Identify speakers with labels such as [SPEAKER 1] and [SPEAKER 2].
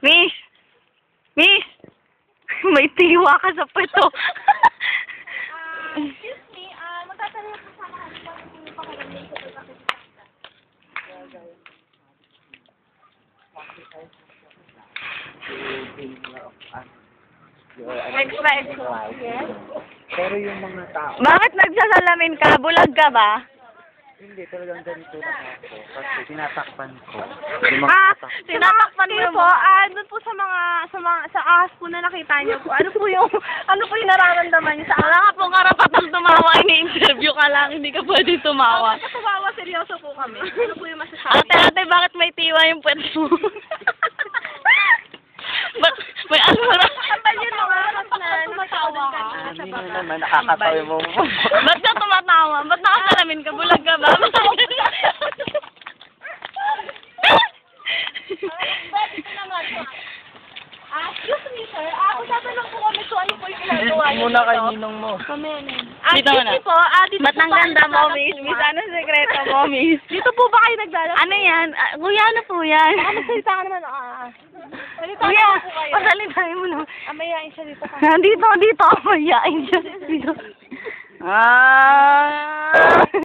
[SPEAKER 1] Miss! Miss! May tiwa ka sa puto.
[SPEAKER 2] Excuse me, magtatanong po sana kami kung ano yung pakiramdam sa pagkakita.
[SPEAKER 3] Yes. Pero yung mga tao,
[SPEAKER 1] Bakit nagsasalamin ka? Bulag ka ba?
[SPEAKER 3] hindi talagang ganito na ako. Kasi tinatakpan ko. Yung mga
[SPEAKER 1] Tinatakpan mo
[SPEAKER 2] Sige
[SPEAKER 1] yung
[SPEAKER 2] po, doon po sa ahas po na nakita niyo po. Ano po yung nararamdaman niyo sa ahas?
[SPEAKER 1] Wala ka pong karapatang tumawa. Ini-interview ka lang. Hindi ka pwede tumawa.
[SPEAKER 2] Kapag tumawa, seryoso po kami. Ano po yung masasabi?
[SPEAKER 1] Ate, bakit may tiwa yung puwet mo? May ano na?
[SPEAKER 2] Kapag yun mga ahas na tumatawa ka.
[SPEAKER 3] Hindi naman, nakakatawa mo.
[SPEAKER 1] Ba't ka tumatawa? Ba't nakasalamin ka? Bulag ka ba?
[SPEAKER 2] Ito naman po. Excuse me, sir. Tatanong po kami kung ano po yung ginagawa niyo
[SPEAKER 3] Muna kay
[SPEAKER 2] dito.
[SPEAKER 3] ninong mo.
[SPEAKER 1] Dito
[SPEAKER 2] Excuse
[SPEAKER 1] na.
[SPEAKER 2] me po. Dito
[SPEAKER 1] Ba't
[SPEAKER 2] po
[SPEAKER 1] ang
[SPEAKER 2] ba
[SPEAKER 1] ganda
[SPEAKER 2] kayo
[SPEAKER 1] mo,
[SPEAKER 2] naglalaro
[SPEAKER 1] miss?
[SPEAKER 2] po,
[SPEAKER 1] Miss,
[SPEAKER 2] ah?
[SPEAKER 1] ano sekreto mo, miss?
[SPEAKER 2] Dito po ba kayo naglalaro?
[SPEAKER 1] Ano yan? Kuya, ano po yan?
[SPEAKER 2] Salita ka naman. Salita
[SPEAKER 1] Kuya,
[SPEAKER 2] po kayo.
[SPEAKER 1] pasalitain mo na.
[SPEAKER 2] Mayayain siya dito.
[SPEAKER 1] Dito, mayayain siya. Dito. Ah.